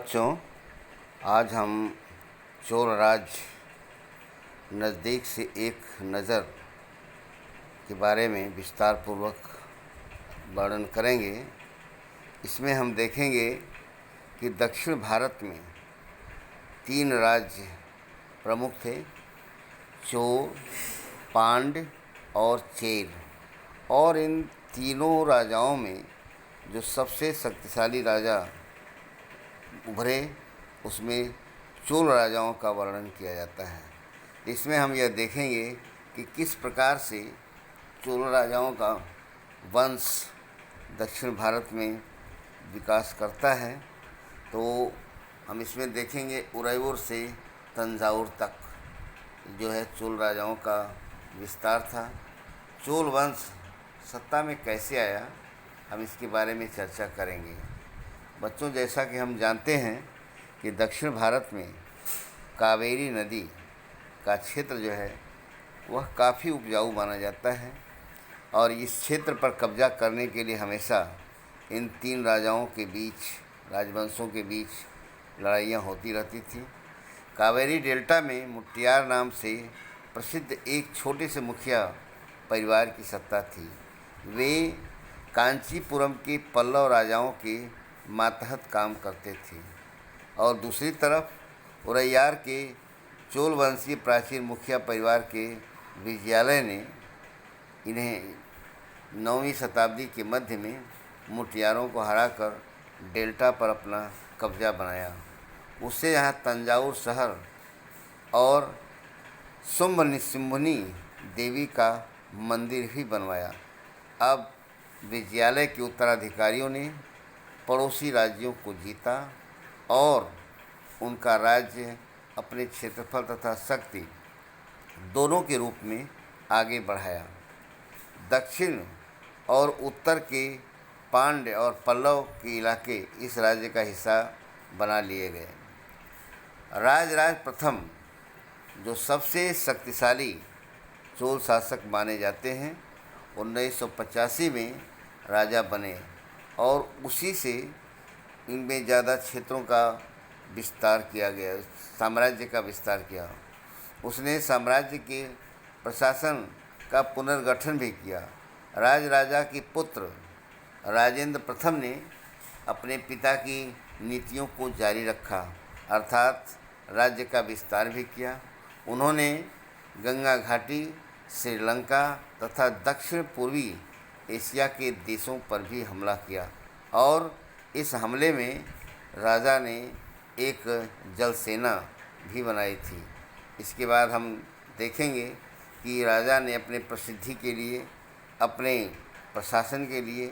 बच्चों, आज हम चोल राज नज़दीक से एक नज़र के बारे में विस्तार पूर्वक वर्णन करेंगे। इसमें हम देखेंगे कि दक्षिण भारत में 3 राज्य प्रमुख थे: चोल, पांड्य और चेर। और इन तीनों राजाओं में जो सबसे शक्तिशाली राजा उभरे, उसमें चोल राजाओं का वर्णन किया जाता है। इसमें हम यह देखेंगे कि किस प्रकार से चोल राजाओं का वंश दक्षिण भारत में विकास करता है। तो हम इसमें देखेंगे उदयपुर से तंजावुर तक जो है चोल राजाओं का विस्तार था। चोल वंश सत्ता में कैसे आया, हम इसके बारे में चर्चा करेंगे। बच्चों, जैसा कि हम जानते हैं कि दक्षिण भारत में कावेरी नदी का क्षेत्र जो है वह काफ़ी उपजाऊ माना जाता है, और इस क्षेत्र पर कब्जा करने के लिए हमेशा इन 3 राजाओं के बीच, राजवंशों के बीच लड़ाइयाँ होती रहती थी। कावेरी डेल्टा में मुटियार नाम से प्रसिद्ध एक छोटे से मुखिया परिवार की सत्ता थी। वे कांचीपुरम के पल्लव राजाओं के मातहत काम करते थे, और दूसरी तरफ उरैयार के चोल वंशीय प्राचीन मुखिया परिवार के विजयालय ने इन्हें 9वीं शताब्दी के मध्य में मुटियारों को हराकर डेल्टा पर अपना कब्जा बनाया। उससे यहाँ तंजावुर शहर और शुंभनिशुंभनी देवी का मंदिर भी बनवाया। अब विजयालय के उत्तराधिकारियों ने पड़ोसी राज्यों को जीता और उनका राज्य अपने क्षेत्रफल तथा शक्ति दोनों के रूप में आगे बढ़ाया। दक्षिण और उत्तर के पांड्य और पल्लव के इलाके इस राज्य का हिस्सा बना लिए गए। राजराज प्रथम, जो सबसे शक्तिशाली चोल शासक माने जाते हैं, 1985 में राजा बने, और उसी से इनमें ज़्यादा क्षेत्रों का विस्तार किया गया, साम्राज्य का विस्तार किया। उसने साम्राज्य के प्रशासन का पुनर्गठन भी किया। राजा के पुत्र राजेंद्र प्रथम ने अपने पिता की नीतियों को जारी रखा, अर्थात राज्य का विस्तार भी किया। उन्होंने गंगा घाटी, श्रीलंका तथा दक्षिण पूर्वी एशिया के देशों पर भी हमला किया, और इस हमले में राजा ने एक जल सेना भी बनाई थी। इसके बाद हम देखेंगे कि राजा ने अपने प्रसिद्धि के लिए, अपने प्रशासन के लिए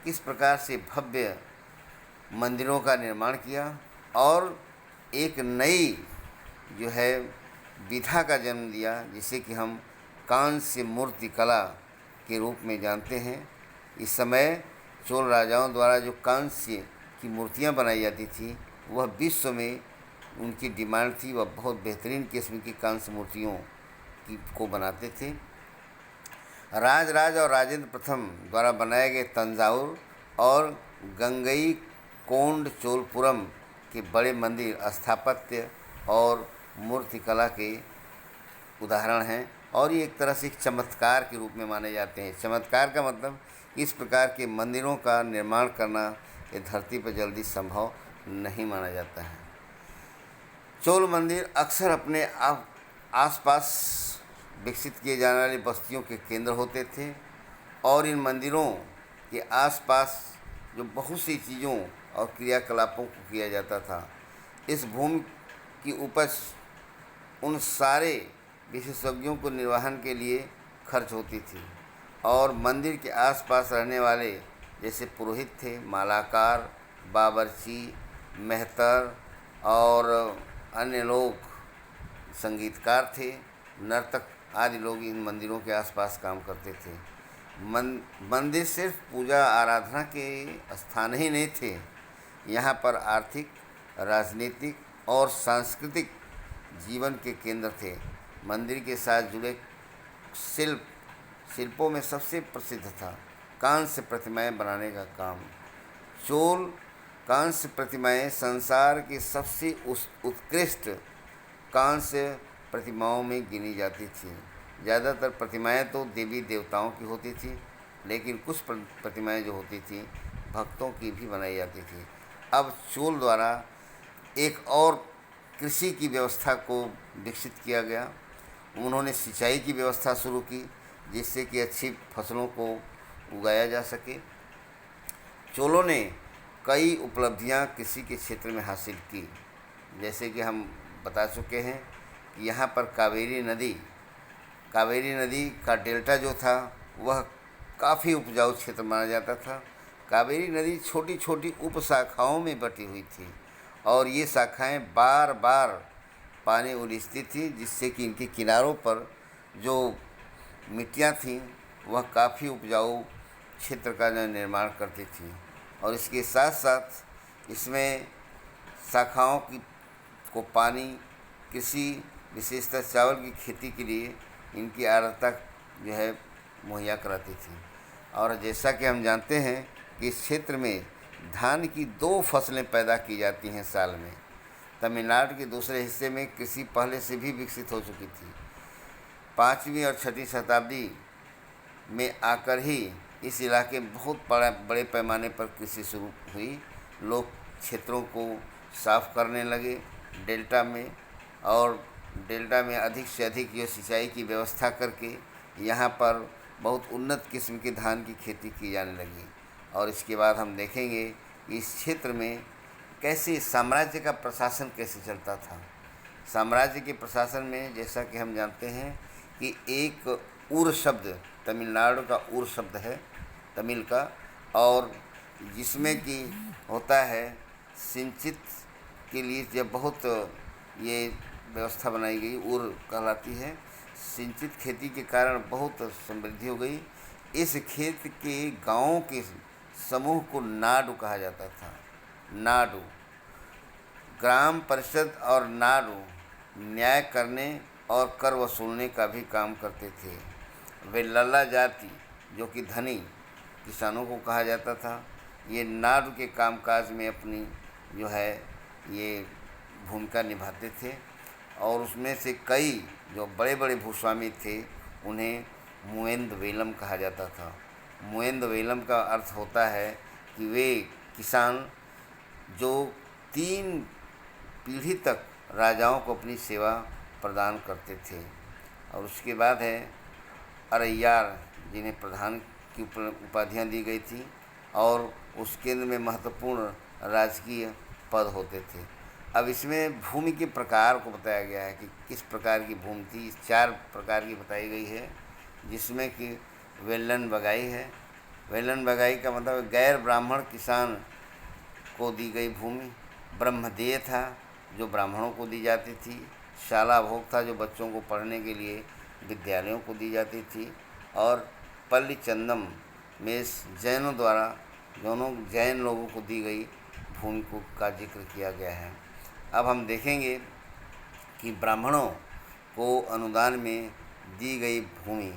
किस प्रकार से भव्य मंदिरों का निर्माण किया, और एक नई जो है विधा का जन्म दिया, जिसे कि हम कांस्य मूर्ति कला के रूप में जानते हैं। इस समय चोल राजाओं द्वारा जो कांस्य की मूर्तियां बनाई जाती थी, वह विश्व में उनकी डिमांड थी। वह बहुत बेहतरीन किस्म की कांस्य मूर्तियों को बनाते थे। राजराज और राजेंद्र प्रथम द्वारा बनाए गए तंजावुर और गंगई कोंड चोलपुरम के बड़े मंदिर स्थापत्य और मूर्तिकला के उदाहरण हैं, और ये एक तरह से एक चमत्कार के रूप में माने जाते हैं। चमत्कार का मतलब इस प्रकार के मंदिरों का निर्माण करना ये धरती पर जल्दी संभव नहीं माना जाता है। चोल मंदिर अक्सर अपने आसपास विकसित किए जाने वाली बस्तियों के केंद्र होते थे, और इन मंदिरों के आसपास जो बहुत सी चीज़ों और क्रियाकलापों को किया जाता था। इस भूमि की उपज उन सारे विशेषज्ञों को निर्वहन के लिए खर्च होती थी, और मंदिर के आसपास रहने वाले जैसे पुरोहित थे, मालाकार, बावर्ची, मेहतर और अन्य लोग, संगीतकार थे, नर्तक आदि लोग इन मंदिरों के आसपास काम करते थे। मंदिर सिर्फ पूजा आराधना के स्थान ही नहीं थे, यहाँ पर आर्थिक, राजनीतिक और सांस्कृतिक जीवन के केंद्र थे। मंदिर के साथ जुड़े शिल्पों में सबसे प्रसिद्ध था कांस्य प्रतिमाएं बनाने का काम। चोल कांस्य प्रतिमाएं संसार की सबसे उत्कृष्ट कांस्य प्रतिमाओं में गिनी जाती थीं। ज़्यादातर प्रतिमाएं तो देवी देवताओं की होती थी, लेकिन कुछ प्रतिमाएं जो होती थीं भक्तों की भी बनाई जाती थी। अब चोल द्वारा एक और कृषि की व्यवस्था को विकसित किया गया। उन्होंने सिंचाई की व्यवस्था शुरू की, जिससे कि अच्छी फसलों को उगाया जा सके। चोलों ने कई उपलब्धियां कृषि के क्षेत्र में हासिल की, जैसे कि हम बता चुके हैं कि यहाँ पर कावेरी नदी का डेल्टा जो था वह काफ़ी उपजाऊ क्षेत्र माना जाता था। कावेरी नदी छोटी छोटी उप शाखाओं में बटी हुई थी और ये शाखाएं बार बार पानी उलीचती थी, जिससे कि इनके किनारों पर जो मिट्टियाँ थीं वह काफ़ी उपजाऊ क्षेत्र का निर्माण करती थी। और इसके साथ साथ इसमें शाखाओं को पानी कृषि विशेषतः चावल की खेती के लिए इनकी आर्द्रता जो है मुहैया कराती थी। और जैसा कि हम जानते हैं कि इस क्षेत्र में धान की 2 फसलें पैदा की जाती हैं साल में। तमिलनाडु के दूसरे हिस्से में कृषि पहले से भी विकसित हो चुकी थी। 5वीं और 6वीं शताब्दी में आकर ही इस इलाके में बहुत बड़े पैमाने पर कृषि शुरू हुई। लोग क्षेत्रों को साफ करने लगे डेल्टा में, और डेल्टा में अधिक से अधिक जो सिंचाई की व्यवस्था करके यहाँ पर बहुत उन्नत किस्म के धान की खेती की जाने लगी। और इसके बाद हम देखेंगे कि इस क्षेत्र में कैसे साम्राज्य का प्रशासन कैसे चलता था। साम्राज्य के प्रशासन में जैसा कि हम जानते हैं कि एक उर शब्द, तमिलनाडु का उर शब्द है तमिल का, और जिसमें कि होता है सिंचित के लिए जब बहुत ये व्यवस्था बनाई गई, उर कहलाती है। सिंचित खेती के कारण बहुत समृद्धि हो गई। इस खेत के गांवों के समूह को नाडु कहा जाता था। नाडु ग्राम परिषद और नाडु न्याय करने और कर वसूलने का भी काम करते थे। वे लल्ला जाति जो कि धनी किसानों को कहा जाता था, ये नाडु के कामकाज में अपनी जो है ये भूमिका निभाते थे। और उसमें से कई जो बड़े बड़े भूस्वामी थे उन्हें मुएंदवेलम कहा जाता था। मुएंदवेलम का अर्थ होता है कि वे किसान जो 3 पीढ़ी तक राजाओं को अपनी सेवा प्रदान करते थे। और उसके बाद है अरैयार, जिन्हें प्रधान की उपाधियाँ दी गई थी और उस केंद्र में महत्वपूर्ण राजकीय पद होते थे। अब इसमें भूमि के प्रकार को बताया गया है कि किस प्रकार की भूमि थी। 4 प्रकार की बताई गई है, जिसमें कि वेलन बगाई है। वेलन बगाई का मतलब गैर ब्राह्मण किसान को दी गई भूमि। ब्रह्मदेय था, जो ब्राह्मणों को दी जाती थी। शाला भोग था, जो बच्चों को पढ़ने के लिए विद्यालयों को दी जाती थी। और पल्ली चंदम में जैनों द्वारा दोनों जैन लोगों को दी गई भूमि को का जिक्र किया गया है। अब हम देखेंगे कि ब्राह्मणों को अनुदान में दी गई भूमि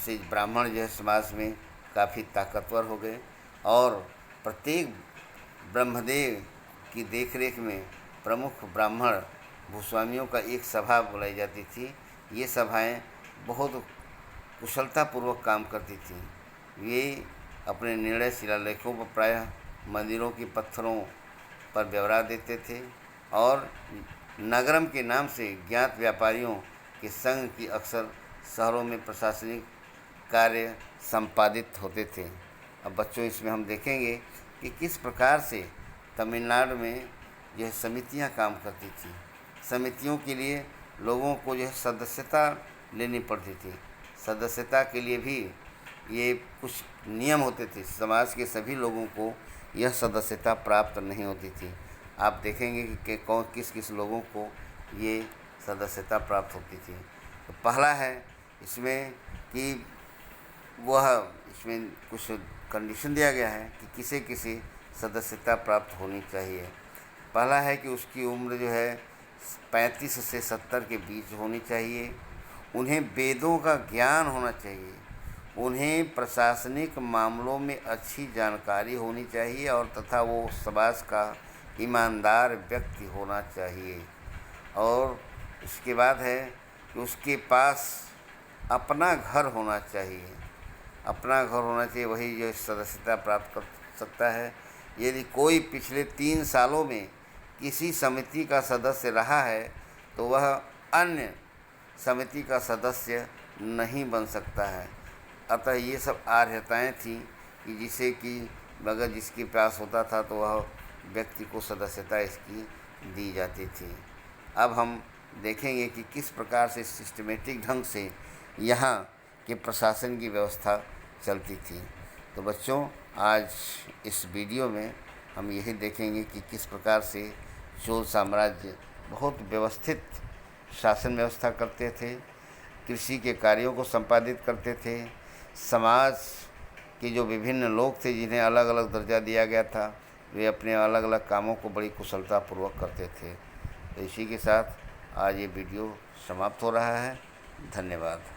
से ब्राह्मण जो है समाज में काफ़ी ताकतवर हो गए। और प्रत्येक ब्रह्मदेव की देखरेख में प्रमुख ब्राह्मण भूस्वामियों का एक सभा बुलाई जाती थी। ये सभाएं बहुत कुशलतापूर्वक काम करती थीं। वे अपने निर्णय शिलालेखों पर प्रायः मंदिरों के पत्थरों पर ब्यौरा देते थे और नगरम के नाम से ज्ञात व्यापारियों के संघ की अक्सर शहरों में प्रशासनिक कार्य संपादित होते थे। अब बच्चों, इसमें हम देखेंगे कि किस प्रकार से तमिलनाडु में यह समितियां काम करती थी। समितियों के लिए लोगों को यह सदस्यता लेनी पड़ती थी। सदस्यता के लिए भी ये कुछ नियम होते थे। समाज के सभी लोगों को यह सदस्यता प्राप्त नहीं होती थी। आप देखेंगे कि कौन किस किस लोगों को ये सदस्यता प्राप्त होती थी। तो पहला है इसमें कि इसमें कुछ कंडीशन दिया गया है कि किसे किसे सदस्यता प्राप्त होनी चाहिए। पहला है कि उसकी उम्र जो है 35 से 70 के बीच होनी चाहिए। उन्हें वेदों का ज्ञान होना चाहिए। उन्हें प्रशासनिक मामलों में अच्छी जानकारी होनी चाहिए और तथा वो समाज का ईमानदार व्यक्ति होना चाहिए। और इसके बाद है कि उसके पास अपना घर होना चाहिए। अपना घर होना चाहिए, वही जो सदस्यता प्राप्त कर सकता है। यदि कोई पिछले 3 सालों में किसी समिति का सदस्य रहा है तो वह अन्य समिति का सदस्य नहीं बन सकता है। अतः ये सब आर्हताएँ थीं कि जिसे कि अगर जिसके पास होता था तो वह व्यक्ति को सदस्यता इसकी दी जाती थी। अब हम देखेंगे कि किस प्रकार से सिस्टमेटिक ढंग से यहाँ के प्रशासन की व्यवस्था चलती थी। तो बच्चों, आज इस वीडियो में हम यही देखेंगे कि किस प्रकार से चोल साम्राज्य बहुत व्यवस्थित शासन व्यवस्था करते थे, कृषि के कार्यों को संपादित करते थे, समाज के जो विभिन्न लोग थे जिन्हें अलग अलग दर्जा दिया गया था, वे अपने अलग अलग कामों को बड़ी कुशलतापूर्वक करते थे। तो इसी के साथ आज ये वीडियो समाप्त हो रहा है। धन्यवाद।